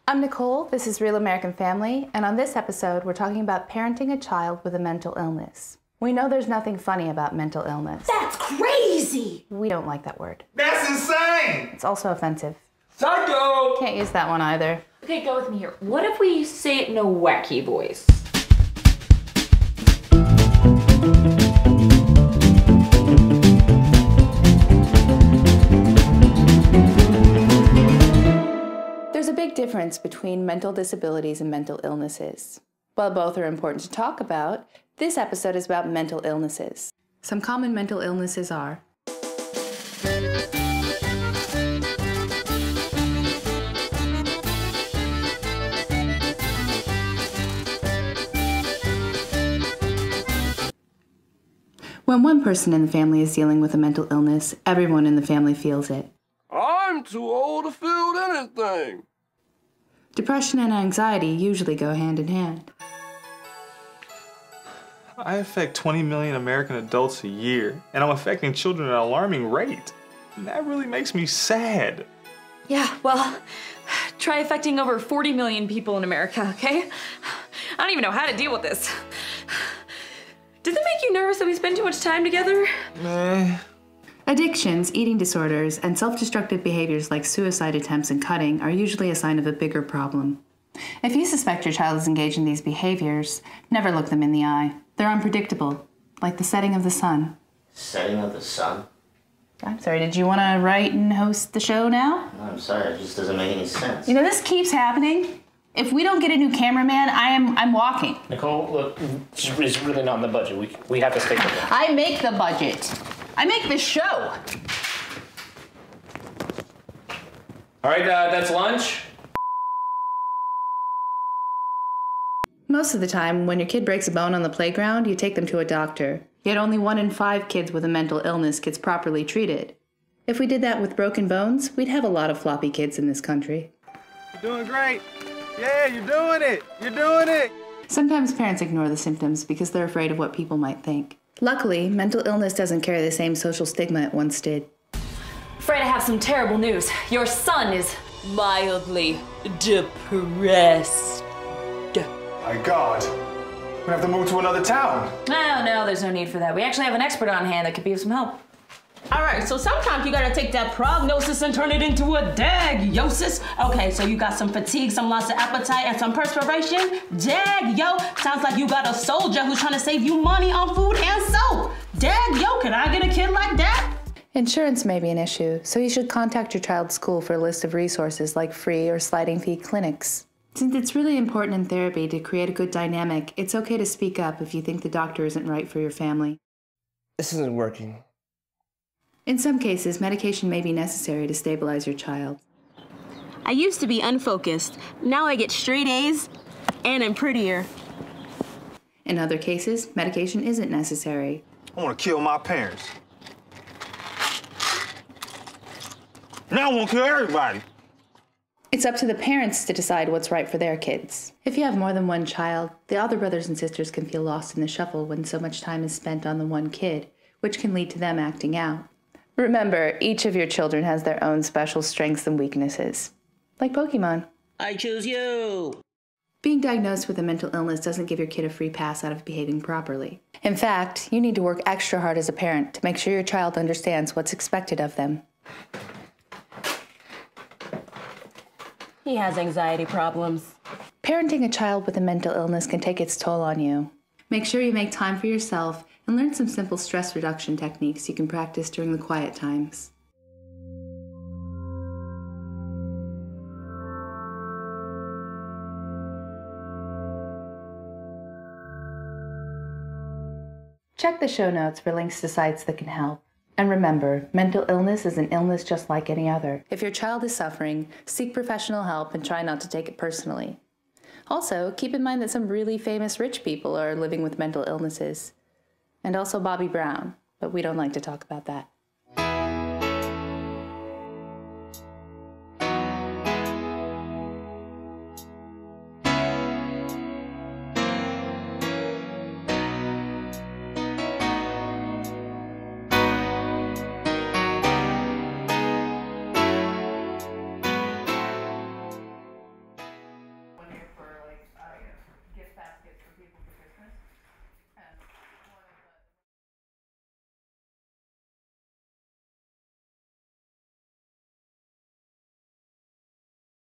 I'm Nicole, this is Real American Family, and on this episode we're talking about parenting a child with a mental illness. We know there's nothing funny about mental illness. That's crazy! We don't like that word. That's insane! It's also offensive. Psycho! Can't use that one either. Okay, go with me here. What if we say it in a wacky voice? There's a big difference between mental disabilities and mental illnesses. While both are important to talk about, this episode is about mental illnesses. Some common mental illnesses are when one person in the family is dealing with a mental illness, everyone in the family feels it. I'm too old to feel anything. Depression and anxiety usually go hand in hand. I affect 20 million American adults a year, and I'm affecting children at an alarming rate. And that really makes me sad. Yeah, well, try affecting over 40 million people in America, okay? I don't even know how to deal with this. Does it make you nervous that we spend too much time together? Addictions, eating disorders, and self-destructive behaviors like suicide attempts and cutting are usually a sign of a bigger problem. If you suspect your child is engaged in these behaviors, never look them in the eye. They're unpredictable, like the setting of the sun. Setting of the sun? I'm sorry, did you want to write and host the show now? No, I'm sorry, it just doesn't make any sense. You know, this keeps happening. If we don't get a new cameraman, I'm walking. Nicole, look, it's really not in the budget. We have to stick with it. I make the budget. I make this show. All right, that's lunch. Most of the time, when your kid breaks a bone on the playground, you take them to a doctor. Yet only 1 in 5 kids with a mental illness gets properly treated. If we did that with broken bones, we'd have a lot of floppy kids in this country. You're doing great. Yeah, you're doing it. You're doing it. Sometimes parents ignore the symptoms because they're afraid of what people might think. Luckily, mental illness doesn't carry the same social stigma it once did. Afraid I have some terrible news. Your son is mildly depressed. My God, we're gonna have to move to another town. Oh, no, there's no need for that. We actually have an expert on hand that could be of some help. All right, so sometimes you gotta take that prognosis and turn it into a diagnosis. Okay, so you got some fatigue, some loss of appetite, and some perspiration. Dag, yo, sounds like you got a soldier who's trying to save you money on food and soap. Dag, yo, can I get a kid like that? Insurance may be an issue, so you should contact your child's school for a list of resources like free or sliding fee clinics. Since it's really important in therapy to create a good dynamic, it's okay to speak up if you think the doctor isn't right for your family. This isn't working. In some cases, medication may be necessary to stabilize your child. I used to be unfocused. Now I get straight A's, and I'm prettier. In other cases, medication isn't necessary. I want to kill my parents. Now I want to kill everybody. It's up to the parents to decide what's right for their kids. If you have more than one child, the other brothers and sisters can feel lost in the shuffle when so much time is spent on the one kid, which can lead to them acting out. Remember, each of your children has their own special strengths and weaknesses. Like Pokemon. I choose you. Being diagnosed with a mental illness doesn't give your kid a free pass out of behaving properly. In fact, you need to work extra hard as a parent to make sure your child understands what's expected of them. He has anxiety problems. Parenting a child with a mental illness can take its toll on you. Make sure you make time for yourself and learn some simple stress reduction techniques you can practice during the quiet times. Check the show notes for links to sites that can help. And remember, mental illness is an illness just like any other. If your child is suffering, seek professional help and try not to take it personally. Also, keep in mind that some really famous rich people are living with mental illnesses. And also Bobby Brown, but we don't like to talk about that.